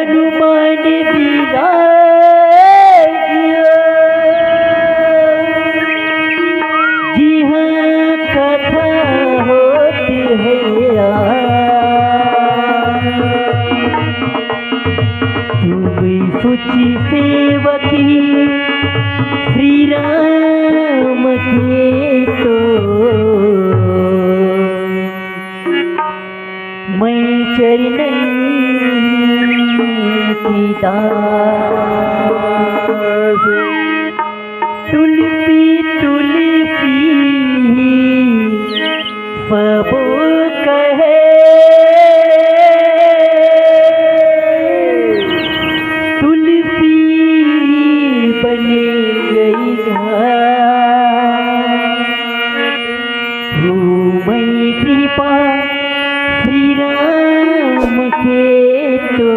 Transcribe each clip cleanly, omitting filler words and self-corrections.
हनुमान विराज जिहाँ कथा होती है तुम सुचि सेवकी श्री राम के तो मैं चरणन की दास तुलसी तुलसी सब कहे तुलसी बने गई मैं कृपा श्री राम के तो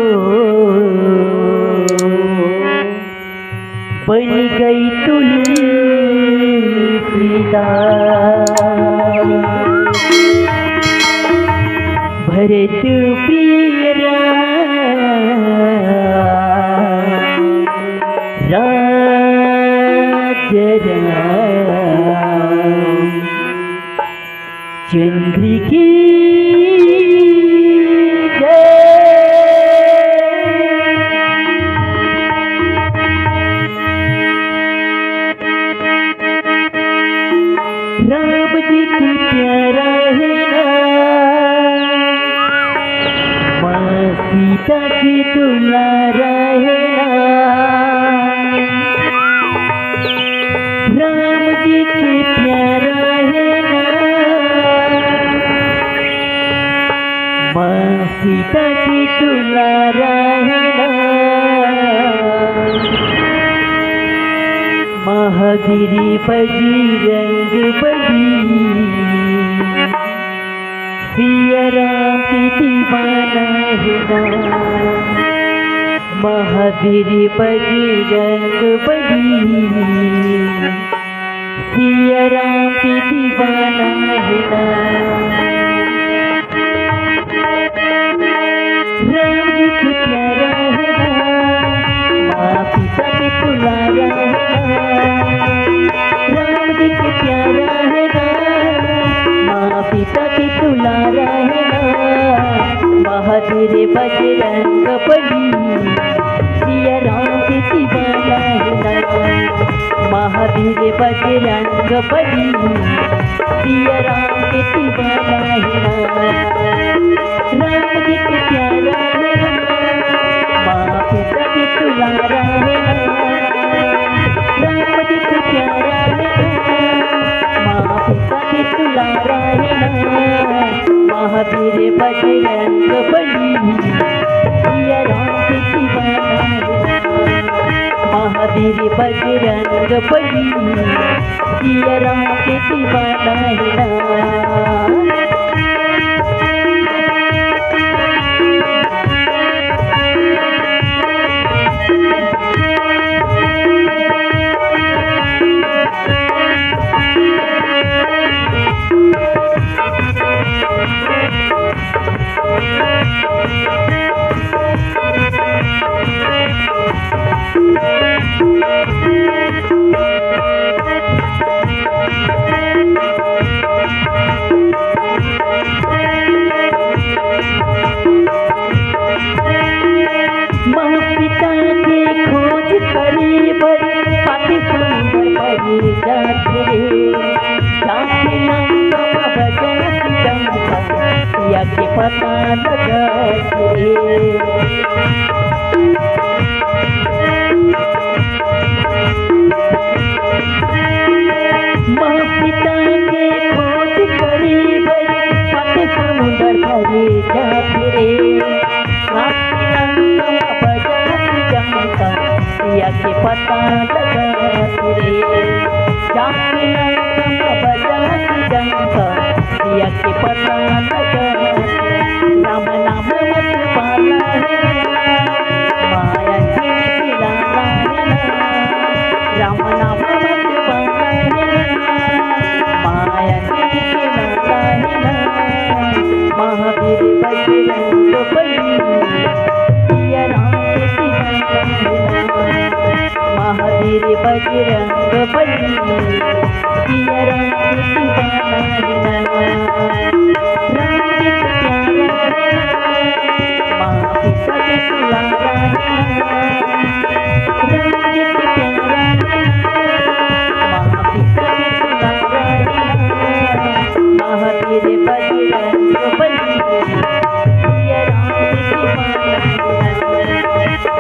बन गई तुलसीदास भरत प्रिय राज चंद्र की राम जी की प्यारा है ना माँ सीता की दुलारा है ना राम जी की प्यारा है ना माँ सीता की दुलारा है ना महावीर बजरंग बली सिया राम की दीवाना है ना महावीर बजरंग बली सिया राम की दीवाना है ना राम जी की प्यारा है ना माँ सीता की दुलारा है राम जी के प्यारा है ना माँ पिता की दुलारा है ना महावीर बजरंग बली सिया राम की दीवाना है ना महावीर बजरंग बली सिया राम की दीवाना है ना राम जी के प्यारा है ना माँ पिता की दुलारा है ना राम जी के प्यारा है माँ पिता की दुलारा है ना महावीर बजरंग बली सिया राम की दीवाना है महावीर बजरंग बली सिया राम की दीवाना है ना के पता लगा माँ पिता के खोज करी बड़ी पत समुद्र भरे जाते या के पता लगा जाके बजा जनता या के पता लगा राम नाम मत पाला है माया की लाला है राम नाम मत पाला है माया की लाला है महावीर बजरंग बली सिया राम महावीर बजरंग बली सिया राम के दीवाना है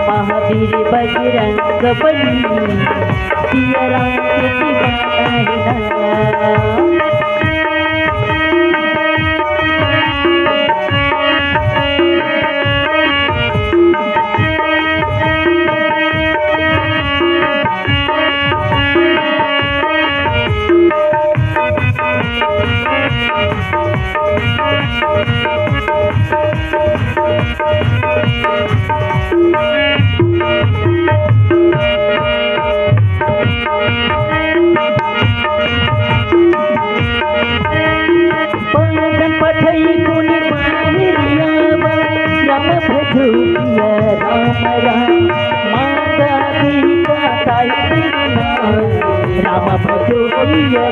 महावीर बजरंग बली सिया राम के दीवाना है राम भजो सिया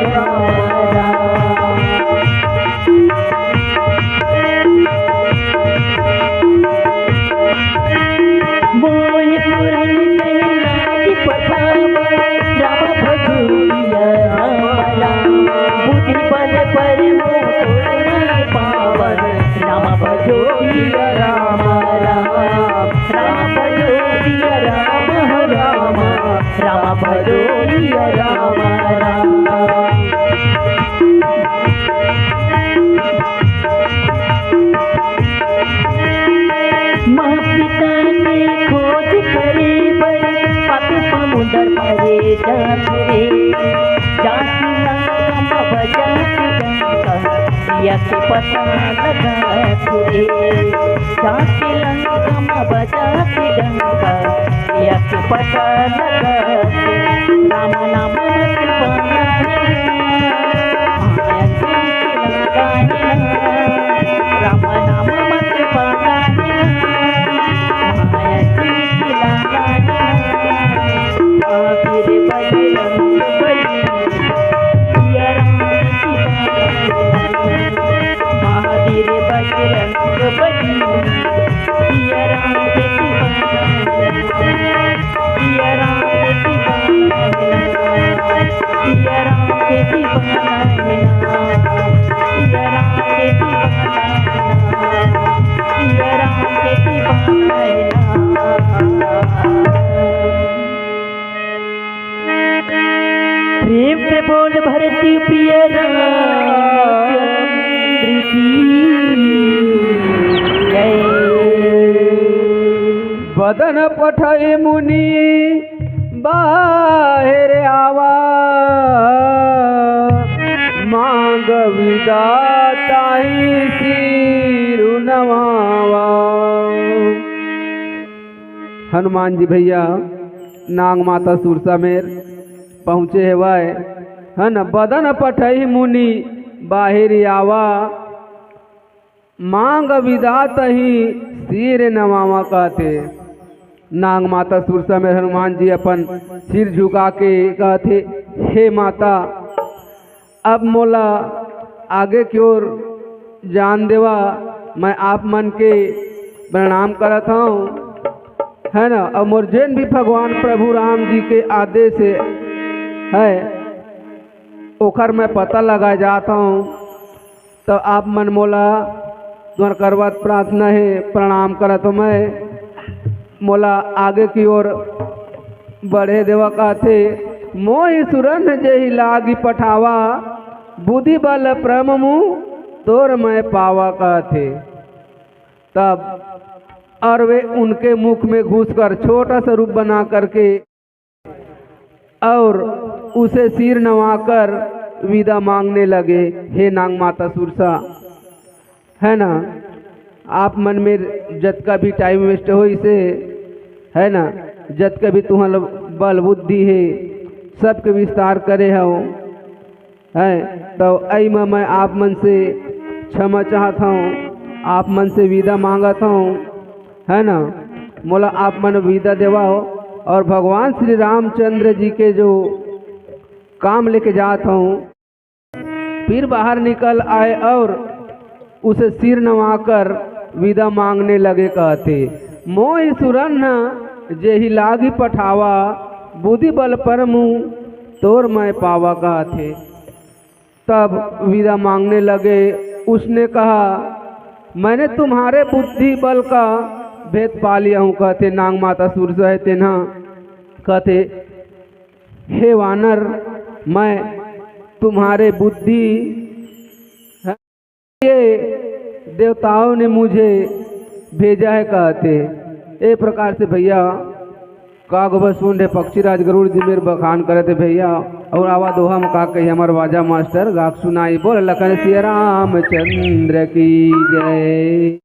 मोय पुरन लागी पठावा राम भजो सिया बुद्धि बल पर मोह पावन राम भजो सिया राम राम भजो सिया राम राम भजो सिया राम सीता के खोज करे बड़े पापी समुद्र परे जाते जाति लंका बजा सिया के पता लगाते जाति लंका बजा सिया के पता लगाते राम नाम मत पाना राम नाम मत पाना महावीर बजरंग बली सिया राम महावीर बजरंग बली सिया राम के सिया राम के सिया राम के दीवाना सिया राम के सिया राम के दीवाना प्रेम से बोल भरती प्रिय रामचंद्र की जय। बदन पठय मुनि बाहर आवा मांग विदाताई सिरु नवावा। हनुमान जी भैया नाग माता सुरसा में पहुँचे है वह है न। बदन पठई मुनि बाहिर आवा मांग विदात ही सिर नवावा कहते। नाग माता सुरसा में हनुमान जी अपन सिर झुका के कहते, हे माता अब मोला आगे की ओर जान देवा, मैं आप मन के प्रणाम करत हूँ है ना। और मोर जैन भी भगवान प्रभु राम जी के आदेश है ओखर मैं पता लगा जाता हूँ, तो आप मन मोला तुम्हार करवत प्रार्थना है प्रणाम करत हूँ। मैं मोला आगे की ओर बढ़े देवा कहते, मोहि सुरन जेहि लागी पठावा बुद्धि बल प्रम मुँह तोर मैं पावा कहते। तब और वे उनके मुख में घुसकर छोटा सा रूप बना करके और उसे सिर नवाकर विदा मांगने लगे। हे नाग माता सुरसा है ना, आप मन में जत का भी टाइम वेस्ट हो इसे है ना, जत का भी तुम्हारा बल बुद्धि है सबके विस्तार करे हो है। तो आई में मैं आप मन से क्षमा चाहता हूँ, आप मन से विदा मांगता हूँ है ना। मोला आप मन विदा देवा हो और भगवान श्री रामचंद्र जी के जो काम लेके जाता हूँ। फिर बाहर निकल आए और उसे सिर नवाकर विदा मांगने लगे। कहते मोहि सुरन जेहि लागी पठावा, बुद्धि बल पर मुँह तोर मैं पावा। कहते तब विदा मांगने लगे। उसने कहा मैंने तुम्हारे बुद्धि बल का भेद पा लिया हूँ। कहते नाग माता सूर से तेना कहते हे वानर, मैं तुम्हारे बुद्धि ये देवताओं ने मुझे भेजा है। कहते ए प्रकार से भैया काग बसूंडे पक्षीराज गरुड़ जी मेरे बखान करे थे भैया। और आवा दोहा में का कही हमार वाजा मास्टर गाक सुनाई बोल लखन सिया रामचंद्र की जय।